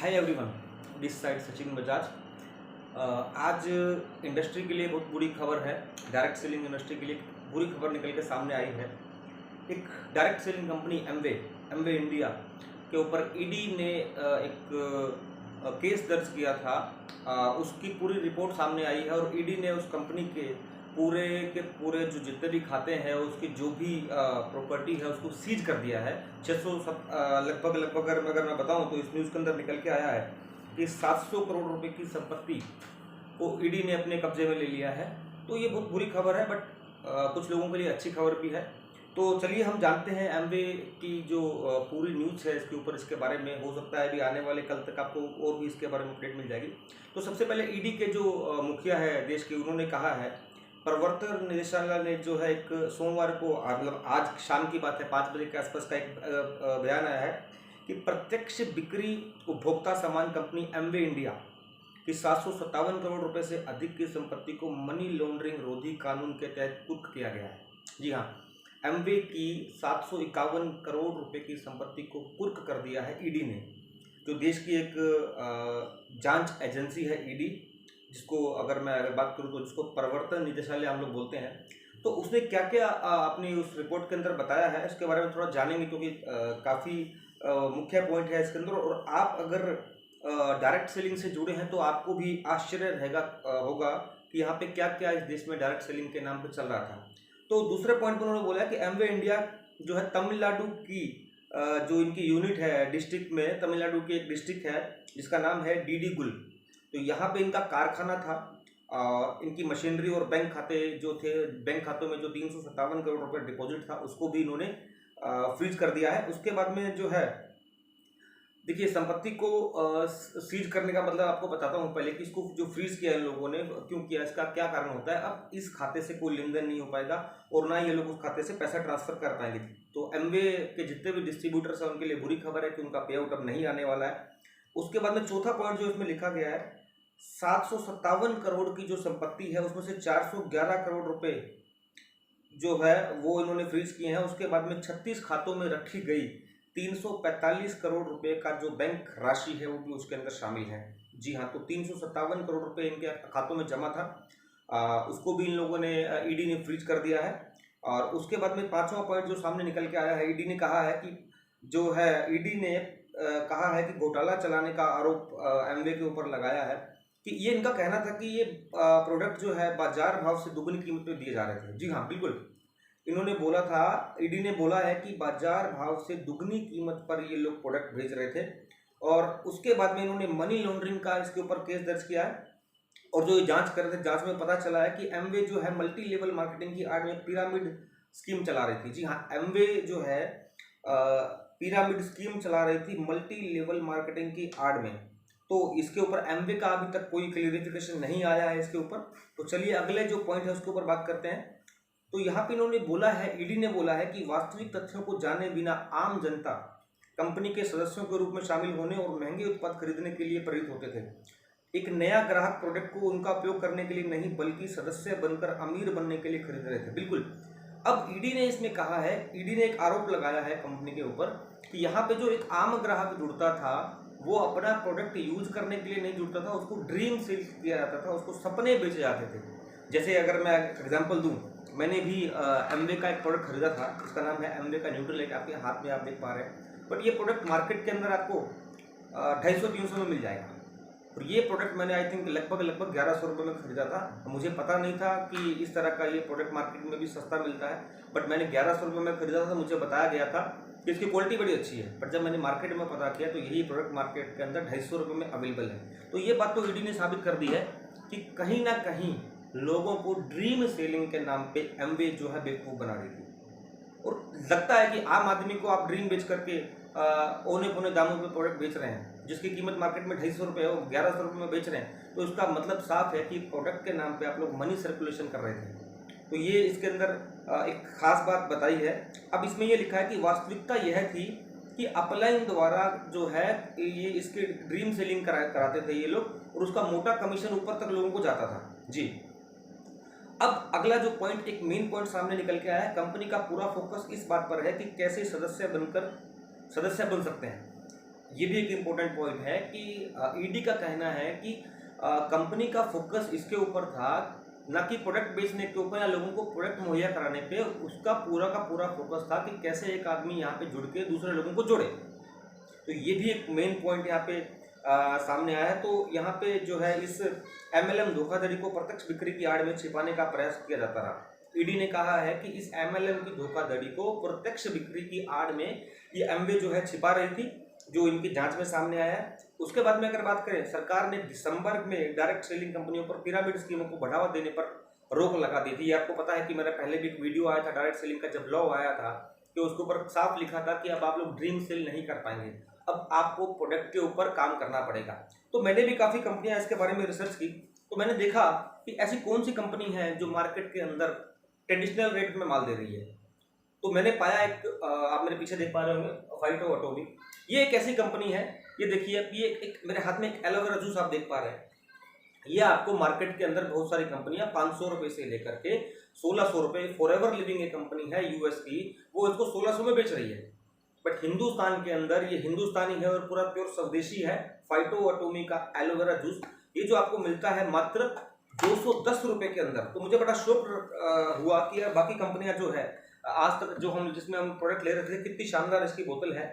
Hi everyone, this side Sachin Bajaj. आज industry के लिए बहुत बुरी खबर है। डायरेक्ट सेलिंग इंडस्ट्री के लिए बुरी खबर निकल के सामने आई है। एक direct selling company Amway India के ऊपर ईडी ने एक केस दर्ज किया था। उसकी पूरी रिपोर्ट सामने आई है और ईडी ने उस कंपनी के पूरे जो जितने भी खाते हैं, उसकी जो भी प्रॉपर्टी है उसको सीज कर दिया है। 600 लगभग अगर मैं बताऊं तो इस न्यूज़ के अंदर निकल के आया है कि 700 करोड़ रुपए की संपत्ति को ईडी ने अपने कब्जे में ले लिया है। तो ये बहुत बुरी खबर है, बट कुछ लोगों के लिए अच्छी खबर भी है। तो चलिए हम जानते हैं एमवे की जो पूरी न्यूज़ है इसके ऊपर, इसके बारे में। हो सकता है अभी आने वाले कल तक आपको और भी इसके बारे में अपडेट मिल जाएगी। तो सबसे पहले ईडी के जो मुखिया है देश के, उन्होंने कहा है, प्रवर्तन निदेशालय ने जो है एक सोमवार को, मतलब आज शाम की बात है, 5 बजे के आसपास का एक बयान आया है कि प्रत्यक्ष बिक्री उपभोक्ता सामान कंपनी एमवे इंडिया की 757 करोड़ रुपए से अधिक की संपत्ति को मनी लॉन्ड्रिंग रोधी कानून के तहत कुर्क किया गया है। जी हाँ, एमवे की 751 करोड़ रुपए की संपत्ति को कुर्क कर दिया है ईडी ने, जो देश की एक जांच एजेंसी है ईडी, जिसको अगर बात करूँ तो जिसको प्रवर्तन निदेशालय हम लोग बोलते हैं। तो उसने क्या क्या अपनी उस रिपोर्ट के अंदर बताया है, इसके बारे में थोड़ा जानेंगे, क्योंकि काफ़ी मुख्य पॉइंट है इसके अंदर। और आप अगर डायरेक्ट सेलिंग से जुड़े हैं तो आपको भी आश्चर्य होगा कि यहाँ पे क्या क्या इस देश में डायरेक्ट सेलिंग के नाम पे चल रहा था। तो दूसरे पॉइंट पर उन्होंने बोला है कि एमवे इंडिया जो है तमिलनाडु की जो इनकी यूनिट है डिस्ट्रिक्ट में, तमिलनाडु की एक डिस्ट्रिक्ट है जिसका नाम है डीडीगुल। तो यहाँ पे इनका कारखाना था। इनकी मशीनरी और बैंक खाते जो थे, बैंक खातों में जो 357 करोड़ रुपए डिपॉजिट था उसको भी इन्होंने फ्रीज कर दिया है। उसके बाद में जो है, देखिए, संपत्ति को सीज करने का मतलब आपको बताता हूँ पहले कि इसको जो फ्रीज किया इन लोगों ने क्यों किया, इसका क्या कारण होता है। अब इस खाते से कोई लेन देन नहीं हो पाएगा और ना ये लोग उस खाते से पैसा ट्रांसफर कर पाएंगे। तो एमवे के जितने भी डिस्ट्रीब्यूटर्स हैं उनके लिए बुरी खबर है कि उनका पे आउट अब नहीं आने वाला है। उसके बाद में चौथा पॉइंट जो इसमें लिखा गया है, 757 करोड़ की जो संपत्ति है उसमें से 411 करोड़ रुपए जो है वो इन्होंने फ्रीज किए हैं। उसके बाद में 36 खातों में रखी गई 345 करोड़ रुपए का जो बैंक राशि है वो भी उसके अंदर शामिल है। जी हाँ, तो 357 करोड़ रुपए इनके खातों में जमा था, उसको भी इन लोगों ने, ईडी ने फ्रीज कर दिया है। और उसके बाद में पांचवा पॉइंट जो सामने निकल के आया है, ईडी ने कहा है कि जो है, ईडी ने कहा है कि घोटाला चलाने का आरोप एमवे के ऊपर लगाया है। कि ये इनका कहना था कि ये प्रोडक्ट जो है बाजार भाव से दुगनी कीमत पे दिए जा रहे थे। जी हाँ, बिल्कुल, इन्होंने बोला था, ईडी ने बोला है कि बाजार भाव से दुगनी कीमत पर ये लोग प्रोडक्ट भेज रहे थे। और उसके बाद में इन्होंने मनी लॉन्ड्रिंग का इसके ऊपर केस दर्ज किया है। और जो ये जांच कर रहे थे, जांच में पता चला है कि एमवे जो है मल्टी लेवल मार्केटिंग की आड़ में पिरामिड स्कीम चला रही थी। जी हाँ, एमवे जो है पिरामिड स्कीम चला रही थी मल्टी लेवल मार्केटिंग की आड़ में। तो इसके ऊपर एमवे का अभी तक कोई क्लियरिफिकेशन नहीं आया है इसके ऊपर। तो चलिए अगले जो पॉइंट है उसके ऊपर बात करते हैं। तो यहाँ पे इन्होंने बोला है, ईडी ने बोला है कि वास्तविक तथ्यों को जाने बिना आम जनता कंपनी के सदस्यों के रूप में शामिल होने और महंगे उत्पाद खरीदने के लिए प्रेरित होते थे। एक नया ग्राहक प्रोडक्ट को उनका उपयोग करने के लिए नहीं, बल्कि सदस्य बनकर अमीर बनने के लिए खरीद रहे थे। बिल्कुल। अब ईडी ने इसमें कहा है, ईडी ने एक आरोप लगाया है कंपनी के ऊपर कि यहाँ पे जो एक आम ग्राहक जुड़ता था वो अपना प्रोडक्ट यूज करने के लिए नहीं जुड़ता था, उसको ड्रीम सेल किया जाता था, उसको सपने बेचे जाते थे। जैसे अगर मैं एग्जांपल दूं, मैंने भी एमवे का एक प्रोडक्ट खरीदा था, इसका नाम है एमवे का न्यूट्रल, आपके हाथ में आप देख पा रहे हैं। बट ये प्रोडक्ट मार्केट के अंदर आपको 250-300 में मिल जाएगा। और ये प्रोडक्ट मैंने आई थिंक लगभग 1100 रुपये में खरीदा था। मुझे पता नहीं था कि इस तरह का ये प्रोडक्ट मार्केट में भी सस्ता मिलता है, बट मैंने 1100 रुपये में खरीदा था। मुझे बताया गया था कि इसकी क्वालिटी बड़ी अच्छी है, बट जब मैंने मार्केट में पता किया तो यही प्रोडक्ट मार्केट के अंदर 250 रुपये में अवेलेबल है। तो ये बात तो ईडी ने साबित कर दी है कि कहीं ना कहीं लोगों को ड्रीम सेलिंग के नाम पे एमवे जो है बेवकूफ़ बना रही थी। और लगता है कि आम आदमी को आप ड्रीम बेच करके औने पौने दामों पे प्रोडक्ट बेच रहे हैं, जिसकी कीमत मार्केट में 250 रुपये है, वो 1100 रुपये में बेच रहे हैं। तो इसका मतलब साफ है कि प्रोडक्ट के नाम पे आप लोग मनी सर्कुलेशन कर रहे थे। तो ये इसके अंदर एक खास बात बताई है। अब इसमें ये लिखा है कि वास्तविकता यह थी कि अपलाइन द्वारा जो है ये इसके ड्रीम सेलिंग कराते थे ये लोग, और उसका मोटा कमीशन ऊपर तक लोगों को जाता था। जी, अब अगला जो पॉइंट, एक मेन पॉइंट सामने निकल के आया है, कंपनी का पूरा फोकस इस बात पर है कि कैसे सदस्य बन सकते हैं। ये भी एक इम्पोर्टेंट पॉइंट है कि ईडी का कहना है कि कंपनी का फोकस इसके ऊपर था, ना कि प्रोडक्ट बेचने के ऊपर या लोगों को प्रोडक्ट मुहैया कराने पे। उसका पूरा का पूरा फोकस था कि कैसे एक आदमी यहाँ पे जुड़ के दूसरे लोगों को जोड़े। तो ये भी एक मेन पॉइंट यहाँ पे सामने आया है। तो यहाँ पे जो है इस एमएलएम धोखाधड़ी को प्रत्यक्ष बिक्री की आड़ में छिपाने का प्रयास किया जाता रहा। ईडी ने कहा है कि इस एमएलएम की धोखाधड़ी को प्रत्यक्ष बिक्री की आड़ में ये एमवे जो है छिपा रही थी, जो इनकी जांच में सामने आया है। उसके बाद में अगर बात करें, सरकार ने दिसंबर में डायरेक्ट सेलिंग कंपनियों पर पिरामिड स्कीमों को बढ़ावा देने पर रोक लगा दी थी। ये आपको पता है कि मेरा पहले भी एक वीडियो आया था डायरेक्ट सेलिंग का, जब लॉ आया था कि उसके ऊपर साफ लिखा था कि अब आप लोग ड्रीम सेल नहीं कर पाएंगे, अब आपको प्रोडक्ट के ऊपर काम करना पड़ेगा। तो मैंने भी काफ़ी कंपनियां इसके बारे में रिसर्च की, तो मैंने देखा कि ऐसी कौन सी कंपनी है जो मार्केट के अंदर ट्रेडिशनल रेट में माल दे रही है। तो मैंने पाया एक आप मेरे पीछे देख पा रहे होंगे, फाइटो ऑटोमिक। ये एक ऐसी कंपनी है, ये देखिए, ये एक मेरे हाथ में एक एलोवेरा जूस आप देख पा रहे हैं। ये आपको मार्केट के अंदर बहुत सारी कंपनियां 500 रुपये से लेकर के 1600 रुपये, फॉरएवर लिविंग एक कंपनी है यूएस की, वो इसको 1600 में बेच रही है। बट हिंदुस्तान के अंदर ये हिंदुस्तानी है और पूरा प्योर स्वदेशी है। फाइटो ऑटोमी का एलोवेरा जूस ये जो आपको मिलता है मात्र 210 रुपये के अंदर। तो मुझे बड़ा शौक हुआ कि यार बाकी कंपनियां जो है आज तक जो हम जिसमें हम प्रोडक्ट ले रहे थे, कितनी शानदार इसकी बोतल है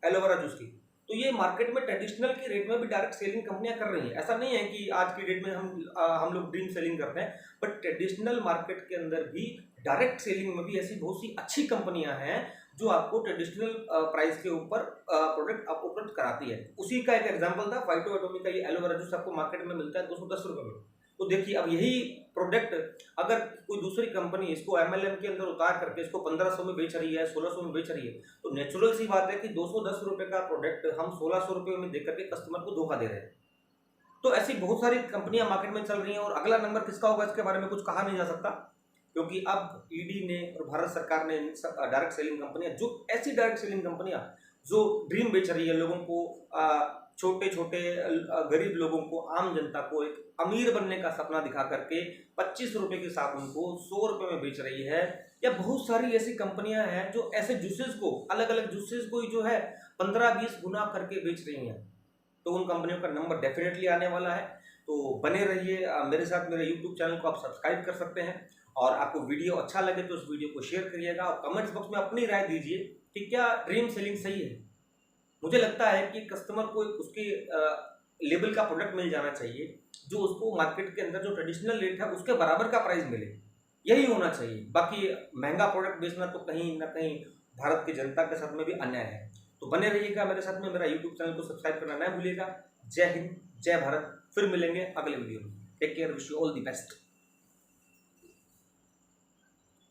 एलोवेरा जूस की। तो ये मार्केट में ट्रेडिशनल के रेट में भी डायरेक्ट सेलिंग कंपनियां कर रही हैं। ऐसा नहीं है कि आज की डेट में हम लोग ड्रीम सेलिंग करते हैं, बट ट्रेडिशनल मार्केट के अंदर भी डायरेक्ट सेलिंग में भी ऐसी बहुत सी अच्छी कंपनियां हैं जो आपको ट्रेडिशनल प्राइस के ऊपर प्रोडक्ट उपलब्ध कराती है। उसी का एक एग्जांपल था फाइटो एटोमी का। ये एलोवेरा जूस आपको मार्केट में मिलता है 210 रुपये में। तो देखिए, अब यही प्रोडक्ट अगर कोई दूसरी कंपनी इसको एमएलएम के अंदर उतार करके इसको 1500 में बेच रही है, 1600 में बेच रही है, तो नेचुरल सी बात है कि 210 रुपये का प्रोडक्ट हम 1600 रुपये में देकर के कस्टमर को धोखा दे रहे हैं। तो ऐसी बहुत सारी कंपनियां मार्केट में चल रही हैं, और अगला नंबर किसका होगा इसके बारे में कुछ कहा नहीं जा सकता, क्योंकि अब ईडी ने और भारत सरकार ने डायरेक्ट सेलिंग कंपनियां, जो ऐसी डायरेक्ट सेलिंग कंपनियां जो ड्रीम बेच रही है लोगों को, छोटे छोटे गरीब लोगों को, आम जनता को एक अमीर बनने का सपना दिखा करके 25 रुपये के साबुन को 100 रुपये में बेच रही है। या बहुत सारी ऐसी कंपनियां हैं जो ऐसे जूसेस को, अलग अलग जूसेस को जो है 15-20 गुना करके बेच रही हैं। तो उन कंपनियों का नंबर डेफिनेटली आने वाला है। तो बने रहिए मेरे साथ। मेरे यूट्यूब चैनल को आप सब्सक्राइब कर सकते हैं, और आपको वीडियो अच्छा लगे तो उस वीडियो को शेयर करिएगा, और कमेंट्स बॉक्स में अपनी राय दीजिए कि क्या ड्रीम सेलिंग सही है। मुझे लगता है कि कस्टमर को उसके लेवल का प्रोडक्ट मिल जाना चाहिए, जो उसको मार्केट के अंदर जो ट्रेडिशनल रेट है उसके बराबर का प्राइस मिले, यही होना चाहिए। बाकी महंगा प्रोडक्ट बेचना तो कहीं ना कहीं भारत की जनता के साथ में भी अन्याय है। तो बने रहिएगा मेरे साथ में, मेरा यूट्यूब चैनल को सब्सक्राइब करना ना भूलिएगा। जय हिंद, जय भारत। फिर मिलेंगे अगले वीडियो में। Take care, wish you all the best.